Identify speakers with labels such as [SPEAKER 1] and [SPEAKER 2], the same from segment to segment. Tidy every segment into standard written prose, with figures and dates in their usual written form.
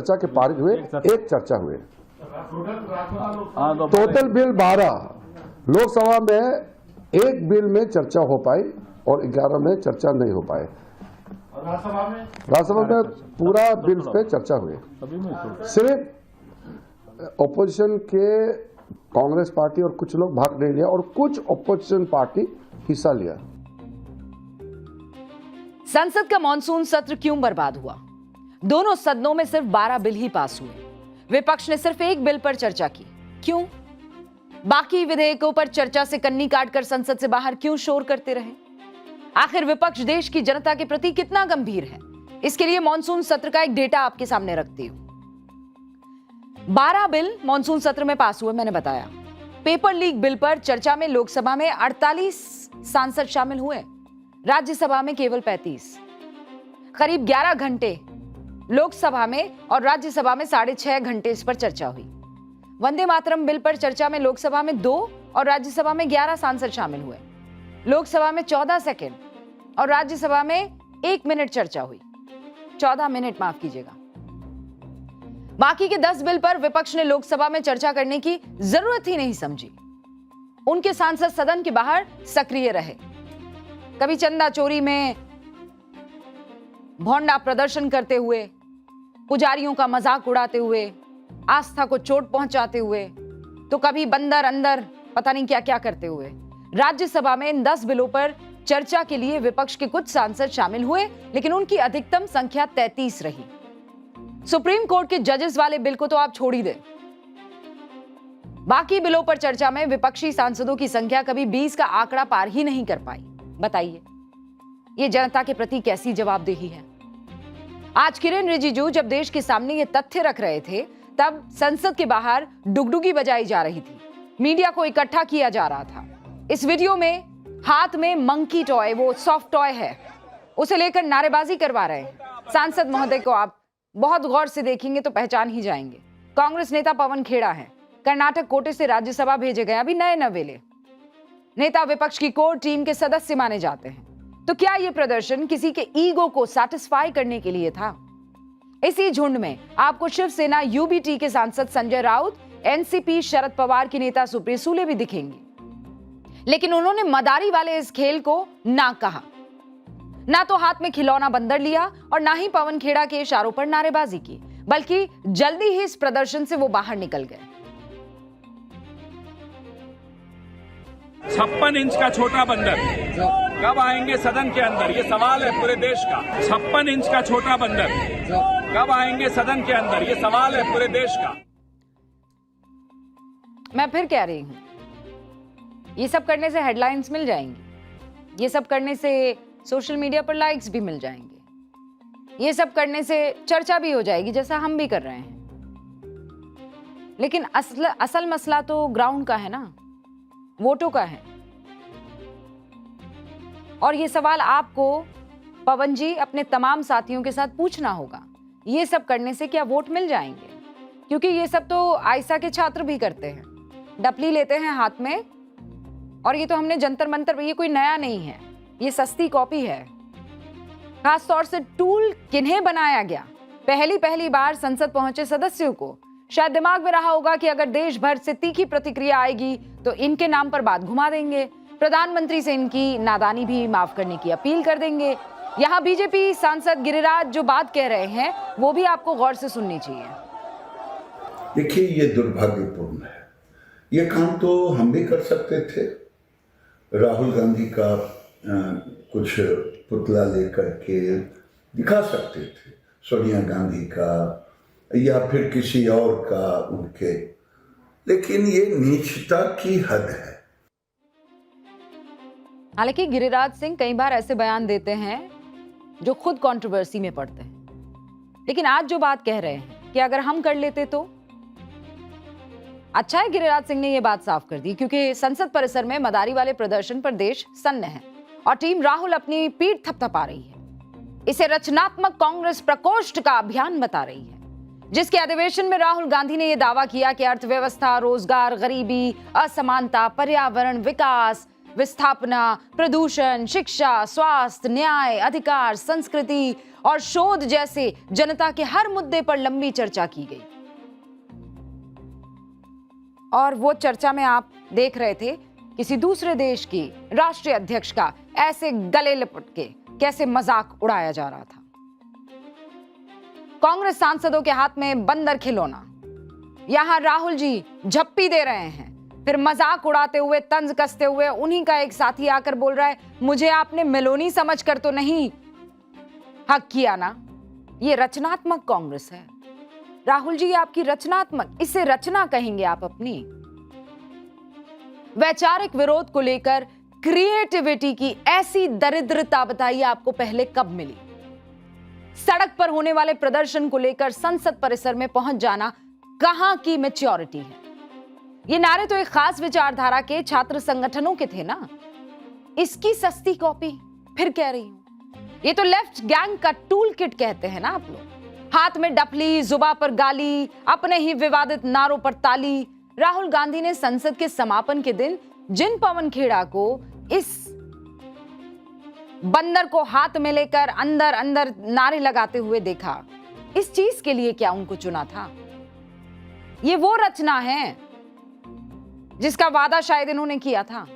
[SPEAKER 1] चर्चा के पारित हुए, एक चर्चा हुए। टोटल बिल 12, लोकसभा में एक बिल में चर्चा हो पाई और 11 में चर्चा नहीं हो पाए। राज्यसभा में पूरा बिल पे चर्चा हुई। सिर्फ ऑपोजिशन के कांग्रेस पार्टी और कुछ लोग भाग नहीं लिया और कुछ ऑपोजिशन पार्टी हिस्सा लिया।
[SPEAKER 2] संसद का मॉनसून सत्र क्यों बर्बाद हुआ? दोनों सदनों में सिर्फ 12 बिल ही पास हुए। विपक्ष ने सिर्फ एक बिल पर चर्चा की। क्यों? बाकी विधेयकों पर चर्चा से कन्नी काटकर संसद से बाहर क्यों शोर करते रहे? आखिर विपक्ष देश की जनता के प्रति कितना गंभीर है? इसके लिए मॉनसून सत्र का एक डेटा आपके सामने रखती हूं। 12 बिल मॉनसून सत्र में पास हुए, मैंने बताया। पेपर लीक बिल पर चर्चा में लोकसभा में 48 सांसद शामिल हुए, राज्यसभा में केवल 35। करीब 11 घंटे लोकसभा में और राज्यसभा में 6.5 घंटे इस पर चर्चा हुई। वंदे मातरम बिल पर चर्चा में लोकसभा में 2 और राज्यसभा में 11 सांसद शामिल हुए। लोकसभा में 14 सेकंड और राज्यसभा में 1 मिनट चर्चा हुई। 14 मिनट, माफ कीजिएगा। बाकी के 10 बिल पर विपक्ष ने लोकसभा में चर्चा करने की जरूरत ही नहीं समझी। उनके सांसद सदन के बाहर सक्रिय रहे। कभी चंदा चोरी में भौंडा प्रदर्शन करते हुए, पुजारियों का मजाक उड़ाते हुए, आस्था को चोट पहुंचाते हुए, तो कभी बंदर अंदर पता नहीं क्या क्या करते हुए। राज्यसभा में इन 10 बिलों पर चर्चा के लिए विपक्ष के कुछ सांसद शामिल हुए, लेकिन उनकी अधिकतम संख्या 33 रही। सुप्रीम कोर्ट के जजेस वाले बिल को तो आप छोड़ ही दें। बाकी बिलों पर चर्चा में विपक्षी सांसदों की संख्या कभी 20 का आंकड़ा पार ही नहीं कर पाई। बताइए, ये जनता के प्रति कैसी जवाबदेही है? आज किरेन रिजिजू जब देश के सामने ये तथ्य रख रहे थे, तब संसद के बाहर डुगडुगी बजाई जा रही थी, मीडिया को इकट्ठा किया जा रहा था। इस वीडियो में हाथ में मंकी टॉय, वो सॉफ्ट टॉय है, उसे लेकर नारेबाजी करवा रहे हैं। सांसद महोदय को आप बहुत गौर से देखेंगे तो पहचान ही जाएंगे। कांग्रेस नेता पवन खेड़ा है, कर्नाटक कोटे से राज्यसभा भेजे गए, अभी नए नवेले नेता विपक्ष की कोर टीम के सदस्य माने जाते हैं। तो क्या यह प्रदर्शन किसी के ईगो को सैटिस्फाई करने के लिए था? इसी झुंड में आपको शिवसेना यूबीटी के सांसद संजय राउत, एनसीपी शरद पवार की नेता सुप्रिया सुले भी दिखेंगे, लेकिन उन्होंने मदारी वाले इस खेल को ना कहा, ना तो हाथ में खिलौना बंदर लिया और ना ही पवन खेड़ा के इशारों पर नारेबाजी की, बल्कि जल्दी ही इस प्रदर्शन से वो बाहर निकल गए।
[SPEAKER 3] 56 इंच का छोटा बंदर कब आएंगे सदन के अंदर, ये सवाल है पूरे देश का। 56 इंच का छोटा बंदर कब आएंगे सदन के अंदर, ये सवाल है पूरे देश का।
[SPEAKER 2] मैं फिर कह रही हूं, ये सब करने से हेडलाइंस मिल जाएंगी, ये सब करने से सोशल मीडिया पर लाइक्स भी मिल जाएंगे, ये सब करने से चर्चा भी हो जाएगी, जैसा हम भी कर रहे हैं। लेकिन असल मसला तो ग्राउंड का है ना, वोटों का है। और ये सवाल आपको पवन जी अपने तमाम साथियों के साथ पूछना होगा, ये सब करने से क्या वोट मिल जाएंगे? क्योंकि ये सब तो आयसा के छात्र भी करते हैं, डपली लेते हैं हाथ में, और ये तो हमने जंतर मंतर, ये कोई नया नहीं है, ये सस्ती कॉपी है। खास तौर से टूल किन्हें बनाया गया? पहली बार संसद पहुंचे सदस्यों को शायद दिमाग में रहा होगा कि अगर देश भर से तीखी प्रतिक्रिया आएगी तो इनके नाम पर बात घुमा देंगे, प्रधानमंत्री से इनकी नादानी भी माफ करने की अपील कर देंगे। यहाँ बीजेपी सांसद गिरिराज जो बात कह रहे हैं वो भी आपको गौर से सुननी चाहिए।
[SPEAKER 4] देखिए, ये दुर्भाग्यपूर्ण है। ये काम तो हम भी कर सकते थे। राहुल गांधी का कुछ पुतला लेकर के दिखा सकते थे, सोनिया गांधी का या फिर किसी और का उनके, लेकिन ये नीचता की हद है।
[SPEAKER 2] हालांकि गिरिराज सिंह कई बार ऐसे बयान देते हैं जो खुद कंट्रोवर्सी में पड़ते हैं, लेकिन आज जो बात कह रहे हैं कि अगर हम कर लेते तो अच्छा है। गिरिराज सिंह ने यह बात साफ कर दी, क्योंकि संसद परिसर में मदारी वाले प्रदर्शन पर देश सन्न है और टीम राहुल अपनी पीठ थपथपा रही है। इसे रचनात्मक कांग्रेस प्रकोष्ठ का अभियान बता रही है, जिसके अधिवेशन में राहुल गांधी ने यह दावा किया कि अर्थव्यवस्था, रोजगार, गरीबी, असमानता, पर्यावरण, विकास, विस्थापना, प्रदूषण, शिक्षा, स्वास्थ्य, न्याय, अधिकार, संस्कृति और शोध जैसे जनता के हर मुद्दे पर लंबी चर्चा की गई। और वो चर्चा में आप देख रहे थे किसी दूसरे देश की राष्ट्रीय अध्यक्ष का ऐसे गले लिपट के कैसे मजाक उड़ाया जा रहा था। कांग्रेस सांसदों के हाथ में बंदर खिलौना, यहां राहुल जी झप्पी दे रहे हैं, फिर मजाक उड़ाते हुए तंज कसते हुए उन्हीं का एक साथी आकर बोल रहा है मुझे आपने मेलोनी समझकर तो नहीं हक किया ना। ये रचनात्मक कांग्रेस है राहुल जी, आपकी रचनात्मक, इसे रचना कहेंगे आप अपनी। वैचारिक विरोध को लेकर क्रिएटिविटी की ऐसी दरिद्रता बताइए आपको पहले कब मिली? सड़क पर होने वाले प्रदर्शन को लेकर संसद परिसर में पहुंच जाना कहां की मैच्योरिटी है? ये नारे तो एक खास विचारधारा के छात्र संगठनों के थे ना, इसकी सस्ती कॉपी फिर कह रही हूं। ये तो लेफ्ट गैंग का टूल किट कहते हैं ना आप लोग। हाथ में डफली, जुबा पर गाली, अपने ही विवादित नारों पर ताली। राहुल गांधी ने संसद के समापन के दिन जिन पवन खेड़ा को इस बंदर को हाथ में लेकर अंदर अंदर नारे लगाते हुए देखा, इस चीज के लिए क्या उनको चुना था? ये वो रचना है जिसका वादा शायद इन्होंने किया था।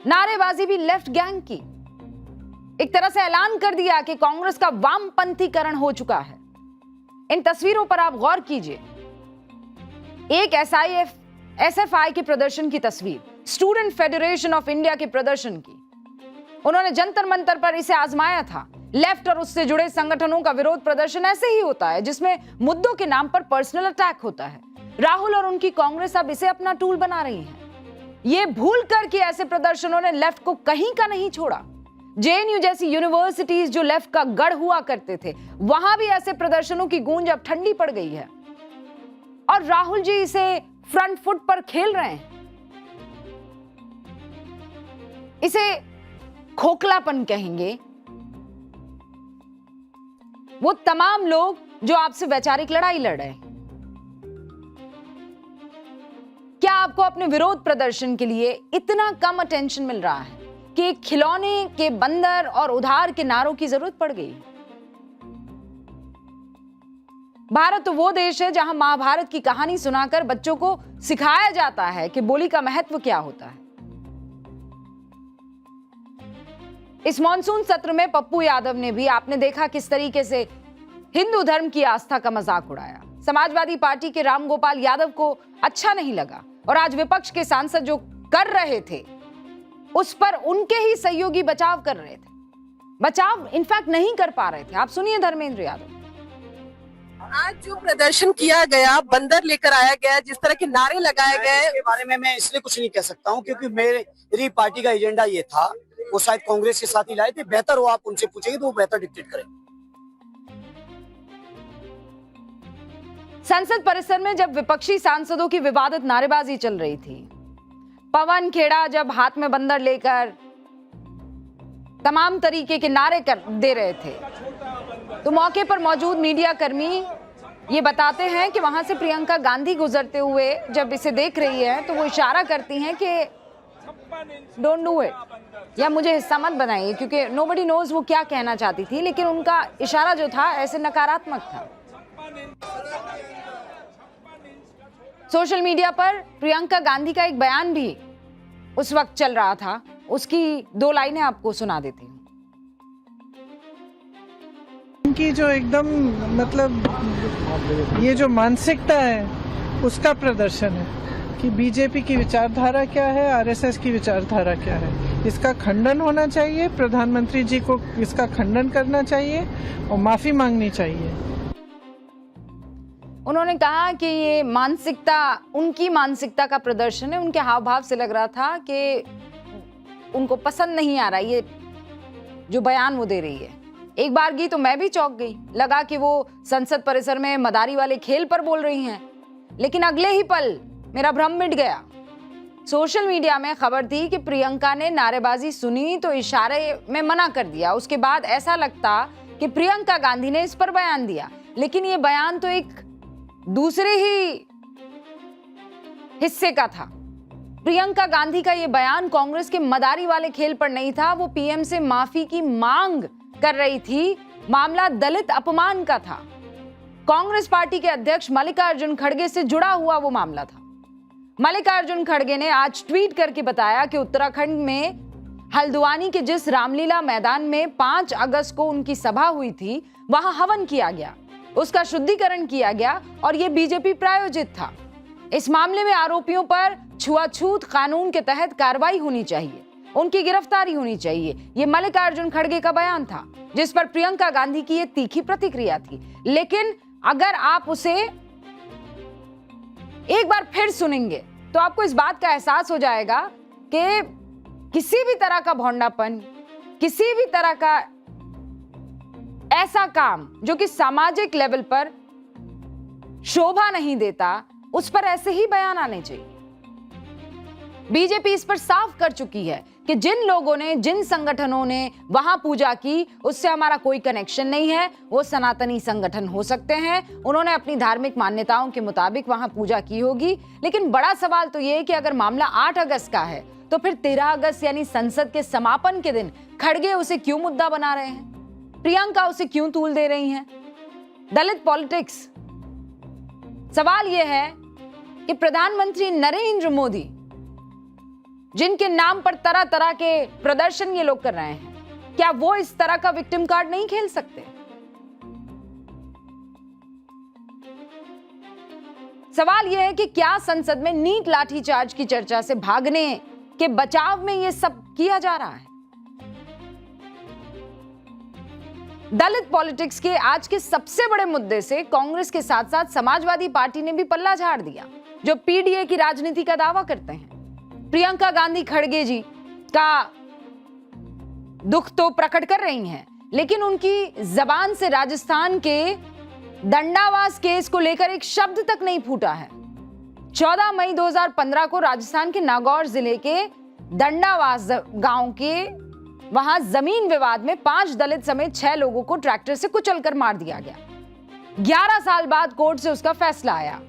[SPEAKER 2] नारेबाजी भी लेफ्ट गैंग की, एक तरह से ऐलान कर दिया कि कांग्रेस का वामपंथीकरण हो चुका है। इन तस्वीरों पर आप गौर कीजिए, एक एसएफआई के प्रदर्शन की तस्वीर, स्टूडेंट फेडरेशन ऑफ इंडिया के प्रदर्शन की। उन्होंने जंतर मंतर पर इसे आजमाया था। लेफ्ट और उससे जुड़े संगठनों का विरोध प्रदर्शन ऐसे ही होता है जिसमें मुद्दों के नाम पर पर्सनल अटैक होता है। राहुल और उनकी कांग्रेस अब इसे अपना टूल बना रही है। ये भूल कर कि ऐसे प्रदर्शनों ने लेफ्ट को कहीं का नहीं छोड़ा। जेएनयू जैसी यूनिवर्सिटीज जो लेफ्ट का गढ़ हुआ करते थे, वहां भी ऐसे प्रदर्शनों की गूंज अब ठंडी पड़ गई है और राहुल जी इसे फ्रंट फुट पर खेल रहे हैं। इसे खोखलापन कहेंगे वो तमाम लोग जो आपसे वैचारिक लड़ाई लड़ रहे हैं। क्या आपको अपने विरोध प्रदर्शन के लिए इतना कम अटेंशन मिल रहा है कि एक खिलौने के बंदर और उधार के नारों की जरूरत पड़ गई? भारत तो वो देश है जहां महाभारत की कहानी सुनाकर बच्चों को सिखाया जाता है कि बोली का महत्व क्या होता है। इस मॉनसून सत्र में पप्पू यादव ने भी, आपने देखा किस तरीके से हिंदू धर्म की आस्था का मजाक उड़ाया। समाजवादी पार्टी के रामगोपाल यादव को अच्छा नहीं लगा और आज विपक्ष के सांसद जो कर रहे थे उस पर उनके ही सहयोगी बचाव कर रहे थे। बचाव इनफैक्ट नहीं कर पा रहे थे। आप सुनिए धर्मेंद्र यादव।
[SPEAKER 5] आज जो प्रदर्शन किया गया, बंदर लेकर आया गया, जिस तरह के नारे लगाए गए,
[SPEAKER 6] इसके बारे में मैं इसलिए कुछ नहीं कह सकता हूं क्योंकि मेरी पार्टी का एजेंडा ये था, वो शायद कांग्रेस के साथ ही लाए थे। बेहतर हो आप उनसे पूछेंगे तो वो बेहतर डिक्टेट करें।
[SPEAKER 2] संसद परिसर में जब विपक्षी सांसदों की विवादित नारेबाजी चल रही थी, पवन खेड़ा जब हाथ में बंदर लेकर तमाम तरीके के नारे दे रहे थे, तो मौके पर मौजूद मीडिया कर्मी ये बताते हैं कि वहां से प्रियंका गांधी गुजरते हुए जब इसे देख रही है तो वो इशारा करती हैं कि डोंट डू इट, या मुझे हिस्सा मत बनाइए, क्योंकि नोबडी नोज वो क्या कहना चाहती थी, लेकिन उनका इशारा जो था ऐसे नकारात्मक था। सोशल मीडिया पर प्रियंका गांधी का एक बयान भी उस वक्त चल रहा था, उसकी 2 लाइनें आपको सुना देती हूँ।
[SPEAKER 7] इनकी जो एकदम मतलब ये जो मानसिकता है उसका प्रदर्शन है कि बीजेपी की विचारधारा क्या है, आरएसएस की विचारधारा क्या है। इसका खंडन होना चाहिए, प्रधानमंत्री जी को इसका खंडन करना चाहिए और माफी मांगनी चाहिए।
[SPEAKER 2] उन्होंने कहा कि ये मानसिकता उनकी मानसिकता का प्रदर्शन है। उनके हाव भाव से लग रहा था कि उनको पसंद नहीं आ रहा ये जो बयान वो दे रही है। एक बार गई तो मैं भी चौंक गई, लगा कि वो संसद परिसर में मदारी वाले खेल पर बोल रही हैं, लेकिन अगले ही पल मेरा भ्रम मिट गया। सोशल मीडिया में खबर थी कि प्रियंका ने नारेबाजी सुनी तो इशारे में मना कर दिया। उसके बाद ऐसा लगता कि प्रियंका गांधी ने इस पर बयान दिया, लेकिन ये बयान तो एक दूसरे ही हिस्से का था। प्रियंका गांधी का ये बयान कांग्रेस के मदारी वाले खेल पर नहीं था। वो पीएम से माफी की मांग कर रही थी मामला दलित अपमान का था। कांग्रेस पार्टी के अध्यक्ष मल्लिकार्जुन खड़गे से जुड़ा हुआ वो मामला था। मल्लिकार्जुन खड़गे ने आज ट्वीट करके बताया कि उत्तराखंड में हल्द्वानी के जिस रामलीला मैदान में 5 अगस्त को उनकी सभा हुई थी, वहां हवन किया गया, उसका शुद्धिकरण किया गया और यह बीजेपी प्रायोजित था। इस मामले में आरोपियों पर छुआछूत कानून के तहत कार्रवाई होनी चाहिए, उनकी गिरफ्तारी होनी चाहिए। यह मल्लिकार्जुन खड़गे का बयान था, जिस पर प्रियंका गांधी की यह तीखी प्रतिक्रिया थी। लेकिन अगर आप उसे एक बार फिर सुनेंगे तो आपको इस बात का एहसास हो जाएगा कि किसी भी तरह का भोंडापन, किसी भी तरह का ऐसा काम जो कि सामाजिक लेवल पर शोभा नहीं देता, उस पर ऐसे ही बयान आने चाहिए। बीजेपी इस पर साफ कर चुकी है कि जिन लोगों ने, जिन संगठनों ने वहां पूजा की, उससे हमारा कोई कनेक्शन नहीं है। वो सनातनी संगठन हो सकते हैं, उन्होंने अपनी धार्मिक मान्यताओं के मुताबिक वहां पूजा की होगी। लेकिन बड़ा सवाल तो यह है कि अगर मामला 8 अगस्त का है तो फिर 13 अगस्त यानी संसद के समापन के दिन खड़गे उसे क्यों मुद्दा बना रहे हैं? प्रियंका उसे क्यों तूल दे रही हैं? दलित पॉलिटिक्स। सवाल यह है कि प्रधानमंत्री नरेंद्र मोदी, जिनके नाम पर तरह तरह के प्रदर्शन ये लोग कर रहे हैं, क्या वो इस तरह का विक्टिम कार्ड नहीं खेल सकते? सवाल यह है कि क्या संसद में नीट लाठीचार्ज की चर्चा से भागने के बचाव में यह सब किया जा रहा है? दलित पॉलिटिक्स के आज के सबसे बड़े मुद्दे से कांग्रेस के साथ साथ समाजवादी पार्टी ने भी पल्ला झाड़ दिया, जो पीडीए की राजनीति का दावा करते हैं। प्रियंका गांधी खड़गे जी का दुख तो प्रकट कर रही हैं, लेकिन उनकी जबान से राजस्थान के दंडावास केस को लेकर एक शब्द तक नहीं फूटा है। 14 मई 2015 को राजस्थान के नागौर जिले के दंडावास गांव के वहां जमीन विवाद में 5 दलित समेत 6 लोगों को ट्रैक्टर से कुचलकर मार दिया गया। 11 साल बाद कोर्ट से उसका फैसला आया,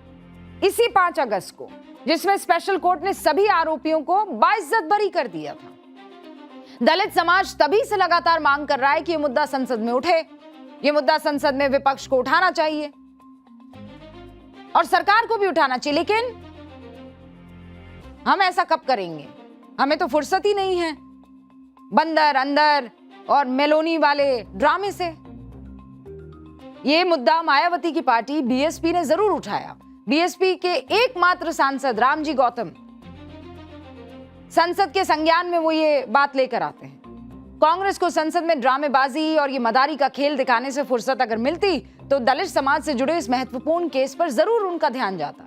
[SPEAKER 2] इसी 5 अगस्त को, जिसमें स्पेशल कोर्ट ने सभी आरोपियों को बाइज्जत बरी कर दिया था। दलित समाज तभी से लगातार मांग कर रहा है कि यह मुद्दा संसद में उठे, यह मुद्दा संसद में विपक्ष को उठाना चाहिए और सरकार को भी उठाना चाहिए। लेकिन हम ऐसा कब करेंगे? हमें तो फुर्सत ही नहीं है बंदर अंदर और मेलोनी वाले ड्रामे से। यह मुद्दा मायावती की पार्टी बीएसपी ने जरूर उठाया। बीएसपी के एकमात्र सांसद रामजी गौतम संसद के संज्ञान में वो ये बात लेकर आते हैं। कांग्रेस को संसद में ड्रामेबाजी और ये मदारी का खेल दिखाने से फुर्सत अगर मिलती तो दलित समाज से जुड़े इस महत्वपूर्ण केस पर जरूर उनका ध्यान जाता।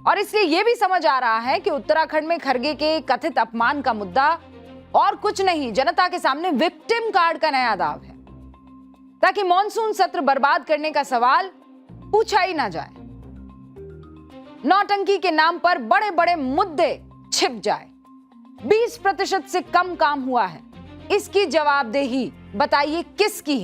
[SPEAKER 2] और इसलिए यह भी समझ आ रहा है कि उत्तराखंड में खड़गे के कथित अपमान का मुद्दा और कुछ नहीं, जनता के सामने विक्टिम कार्ड का नया दाव है, ताकि मॉनसून सत्र बर्बाद करने का सवाल पूछा ही ना जाए, नौटंकी के नाम पर बड़े बड़े मुद्दे छिप जाए। 20% से कम काम हुआ है, इसकी जवाबदेही बताइए किसकी है?